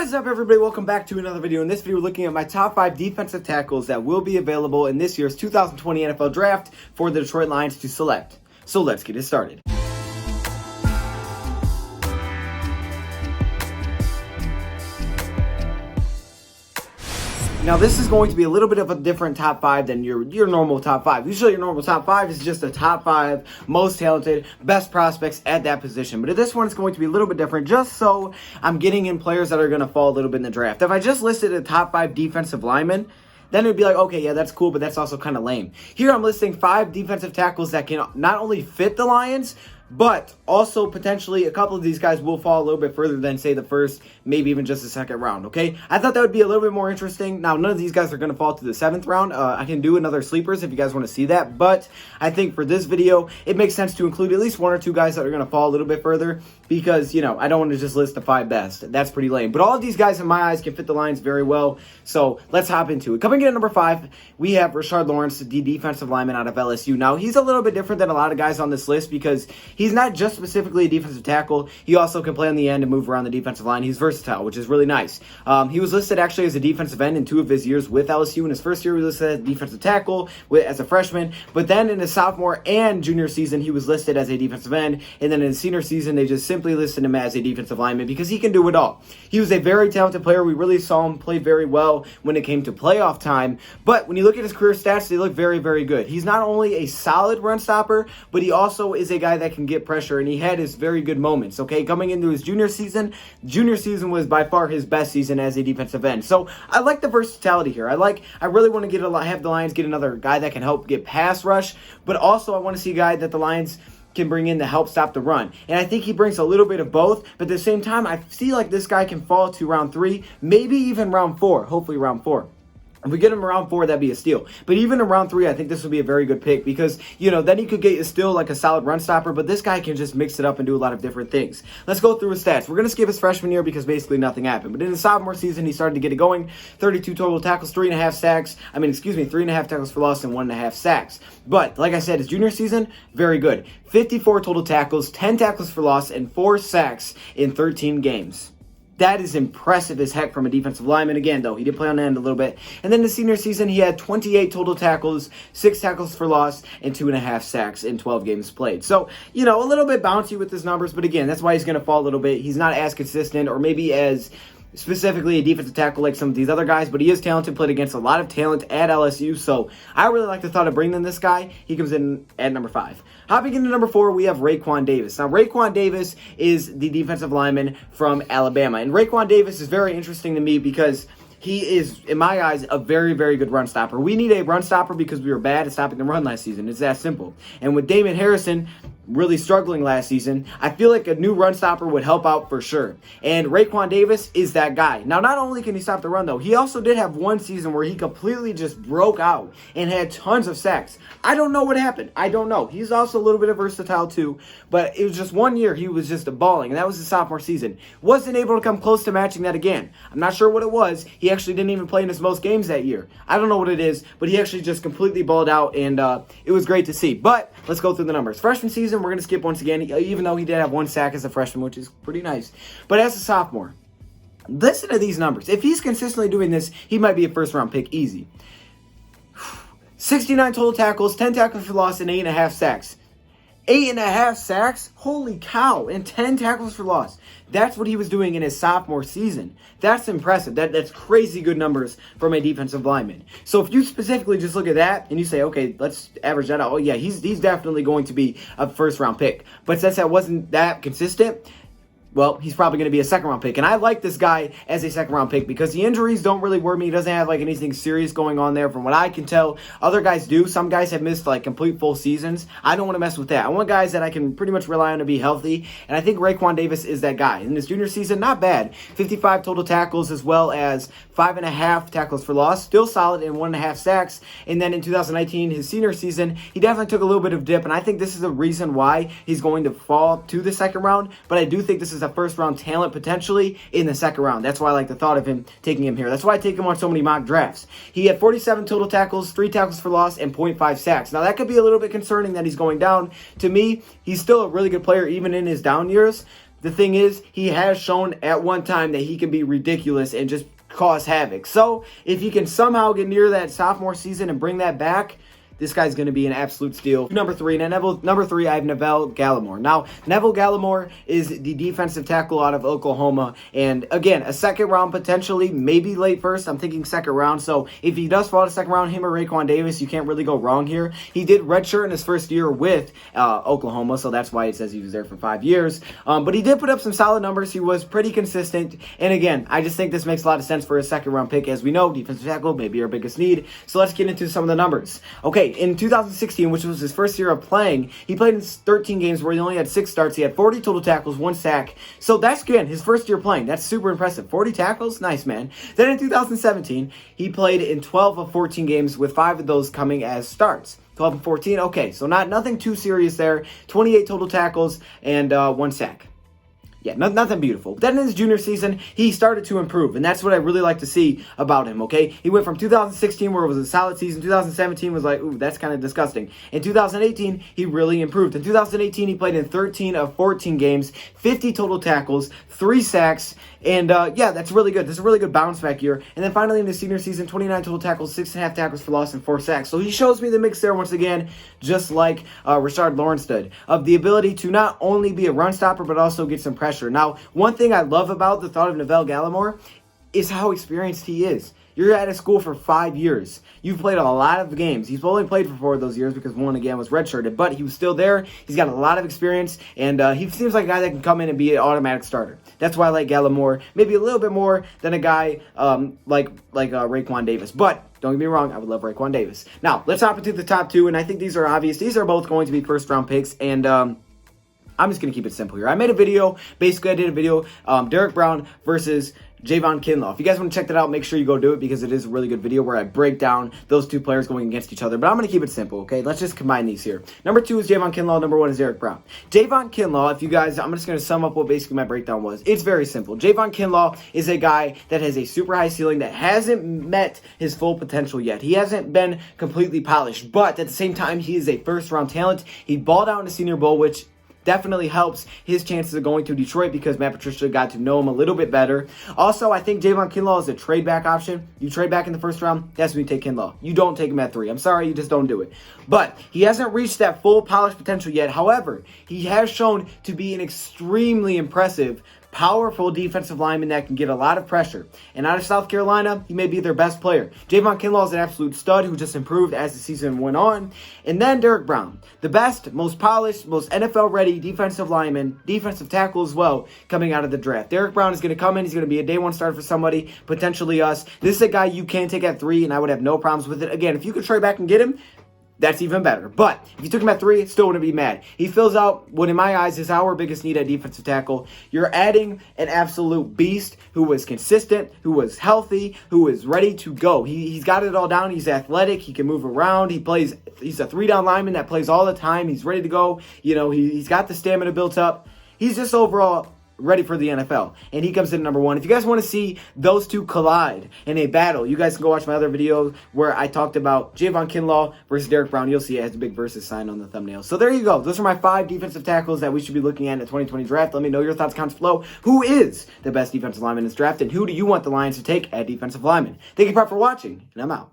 What is up, everybody? Welcome back to another video. In this video, we're looking at my top 5 defensive tackles that will be available in this year's 2020 NFL Draft for the Detroit Lions to select. So let's get it started. Now, this is going to be a little bit of a different top 5 than your normal top 5. Usually your normal top 5 is just the top 5 most talented, best prospects at that position. But this one is going to be a little bit different, just so I'm getting in players that are going to fall a little bit in the draft. If I just listed the top 5 defensive linemen, then it would be like, okay, yeah, that's cool, but that's also kind of lame. Here I'm listing 5 defensive tackles that can not only fit the Lions, but also potentially a couple of these guys will fall a little bit further than, say, the first, maybe even just the second round, okay? I thought that would be a little bit more interesting. Now, none of these guys are going to fall to the 7th round. I can do another sleepers if you guys want to see that, but I think for this video, it makes sense to include at least 1 or 2 guys that are going to fall a little bit further because, you know, I don't want to just list the 5 best. That's pretty lame. But all of these guys, in my eyes, can fit the Lions very well, so let's hop into it. Coming in at number 5, we have Rashard Lawrence, the defensive lineman out of LSU. Now, he's a little bit different than a lot of guys on this list because he's not just specifically a defensive tackle. He also can play on the end and move around the defensive line. He's versatile, which is really nice. He was listed actually as a defensive end in 2 of his years with LSU. In his first year, he was listed as a defensive tackle as a freshman. But then in his sophomore and junior season, he was listed as a defensive end. And then in his senior season, they just simply listed him as a defensive lineman because he can do it all. He was a very talented player. We really saw him play very well when it came to playoff time. But when you look at his career stats, they look very, very good. He's not only a solid run stopper, but he also is a guy that can get pressure, and he had his very good moments, okay? Coming into his junior season was by far his best season as a defensive end. So I like the versatility here. I really want to have the Lions get another guy that can help get pass rush, but also I want to see a guy that the Lions can bring in to help stop the run. And I think he brings a little bit of both, but at the same time, I feel like this guy can fall to round 3, maybe even round 4, hopefully round 4. If we get him around 4, that'd be a steal. But even in round 3, I think this would be a very good pick because, you know, then he could get still like a solid run stopper, but this guy can just mix it up and do a lot of different things. Let's go through his stats. We're going to skip his freshman year because basically nothing happened. But in his sophomore season, he started to get it going. 32 total tackles, 3.5 sacks. 3.5 tackles for loss and 1.5 sacks. But, like I said, his junior season, very good. 54 total tackles, 10 tackles for loss, and 4 sacks in 13 games. That is impressive as heck from a defensive lineman. Again, though, he did play on the end a little bit. And then the senior season, he had 28 total tackles, 6 tackles for loss, and 2.5 sacks in 12 games played. So, you know, a little bit bouncy with his numbers, but again, that's why he's going to fall a little bit. He's not as consistent or maybe as specifically a defensive tackle like some of these other guys, but he is talented, played against a lot of talent at LSU, so I really like the thought of bringing in this guy. He comes in at number 5. Hopping into number 4, we have Raekwon Davis. Now, Raekwon Davis is the defensive lineman from Alabama, and Raekwon Davis is very interesting to me because he is, in my eyes, a very, very good run stopper. We need a run stopper because we were bad at stopping the run last season. It's that simple. And with Damon Harrison really struggling last season, I feel like a new run stopper would help out for sure. And Raekwon Davis is that guy. Now, not only can he stop the run, though, he also did have one season where he completely just broke out and had tons of sacks. I don't know what happened. I don't know. He's also a little bit of versatile, too. But it was just one year he was just balling, and that was his sophomore season. Wasn't able to come close to matching that again. I'm not sure what it was. He actually didn't even play in his most games that year. I don't know what it is, but he actually just completely balled out, and it was great to see. But let's go through the numbers. Freshman season, we're going to skip once again, even though he did have 1 sack as a freshman, which is pretty nice. But as a sophomore, listen to these numbers. If he's consistently doing this, he might be a first-round pick easy. 69 total tackles, 10 tackles for loss, and 8.5 sacks. 8.5 sacks? Holy cow. And 10 tackles for loss. That's what he was doing in his sophomore season. That's impressive. That's crazy good numbers from a defensive lineman. So if you specifically just look at that and you say, okay, let's average that out. Oh, yeah, he's definitely going to be a first-round pick. But since that wasn't that consistent, well, he's probably going to be a second-round pick. And I like this guy as a second-round pick because the injuries don't really worry me. He doesn't have, like, anything serious going on there from what I can tell. Other guys do. Some guys have missed, like, complete full seasons. I don't want to mess with that. I want guys that I can pretty much rely on to be healthy. And I think Raekwon Davis is that guy. In his junior season, not bad. 55 total tackles as well as 5.5 tackles for loss. Still solid in 1.5 sacks. And then in 2019, his senior season, he definitely took a little bit of dip. And I think this is the reason why he's going to fall to the second round. But I do think this is a first-round talent potentially in the second round. That's why I like the thought of him taking him here. That's why I take him on so many mock drafts. He had 47 total tackles, 3 tackles for loss, and 0.5 sacks. Now, that could be a little bit concerning that he's going down. To me, he's still a really good player even in his down years. the thing is, he has shown at one time that he can be ridiculous and just cause havoc. So if he can somehow get near that sophomore season and bring that back, this guy's going to be an absolute steal. Number three, I have Neville Gallimore. Now, Neville Gallimore is the defensive tackle out of Oklahoma. And again, a second round potentially, maybe late first. I'm thinking second round. So if he does fall to second round, him or Raekwon Davis, you can't really go wrong here. He did redshirt in his first year with Oklahoma, so that's why it says he was there for 5 years. But he did put up some solid numbers. He was pretty consistent. And again, I just think this makes a lot of sense for a second round pick. As we know, defensive tackle may be our biggest need. So let's get into some of the numbers. Okay. In 2016, which was his first year of playing, he played in 13 games where he only had 6 starts. He had 40 total tackles, 1 sack. So that's, again, his first year playing. That's super impressive. 40 tackles? Nice, man. Then in 2017, he played in 12 of 14 games with 5 of those coming as starts. 12 and 14, okay. So nothing too serious there. 28 total tackles and 1 sack. Yeah, nothing beautiful. Then in his junior season, he started to improve, and that's what I really like to see about him, okay? He went from 2016, where it was a solid season. 2017 was like, ooh, that's kind of disgusting. In 2018, he really improved. In 2018, he played in 13 of 14 games, 50 total tackles, 3 sacks, and yeah, that's really good. This is a really good bounce back year. And then finally in his senior season, 29 total tackles, 6.5 tackles for loss, and 4 sacks. So he shows me the mix there once again, just like Rashard Lawrence did, of the ability to not only be a run stopper, but also get some pressure. Now, one thing I love about the thought of Neville Gallimore is how experienced he is. You're at a school for 5 years. You've played a lot of games. He's only played for 4 of those years because one, again, was redshirted. But he was still there. He's got a lot of experience. And he seems like a guy that can come in and be an automatic starter. That's why I like Gallimore. Maybe a little bit more than a guy like Raekwon Davis. But don't get me wrong, I would love Raekwon Davis. Now, let's hop into the top 2. And I think these are obvious. These are both going to be first-round picks. And I'm just going to keep it simple here. I made a video. Basically, I did a video, Derrick Brown versus Davon Kinlaw. If you guys want to check that out, make sure you go do it because it is a really good video where I break down those 2 players going against each other. But I'm going to keep it simple, okay? Let's just combine these here. Number 2 is Davon Kinlaw. Number 1 is Derrick Brown. Davon Kinlaw, if you guys, I'm just going to sum up what basically my breakdown was. It's very simple. Davon Kinlaw is a guy that has a super high ceiling that hasn't met his full potential yet. He hasn't been completely polished, but at the same time, he is a first-round talent. He balled out in the Senior Bowl, which definitely helps his chances of going to Detroit because Matt Patricia got to know him a little bit better. Also, I think Davon Kinlaw is a trade back option. You trade back in the first round, that's when you take Kinlaw. You don't take him at 3. I'm sorry, you just don't do it. But he hasn't reached that full polished potential yet. However, he has shown to be an extremely impressive, powerful defensive lineman that can get a lot of pressure. And out of South Carolina, he may be their best player. Davon Kinlaw is an absolute stud who just improved as the season went on. And then Derrick Brown, the best, most polished, most NFL-ready defensive lineman, defensive tackle as well, coming out of the draft. Derrick Brown is going to come in. He's going to be a day 1 starter for somebody, potentially us. This is a guy you can take at 3, and I would have no problems with it. Again, if you could trade back and get him, that's even better. But if you took him at 3, still wouldn't be mad. He fills out what, in my eyes, is our biggest need at defensive tackle. You're adding an absolute beast who was consistent, who was healthy, who is ready to go. He's got it all down. He's athletic. He can move around. He's a 3-down lineman that plays all the time. He's ready to go. You know, he's got the stamina built up. He's just overall ready for the NFL, and he comes in number 1. If you guys want to see those 2 collide in a battle, you guys can go watch my other video where I talked about Davon Kinlaw versus Derrick Brown. You'll see it has a big versus sign on the thumbnail. So there you go. Those are my 5 defensive tackles that we should be looking at in the 2020 draft. Let me know your thoughts, comments below. Who is the best defensive lineman in this draft, and who do you want the Lions to take at defensive lineman? Thank you for watching, and I'm out.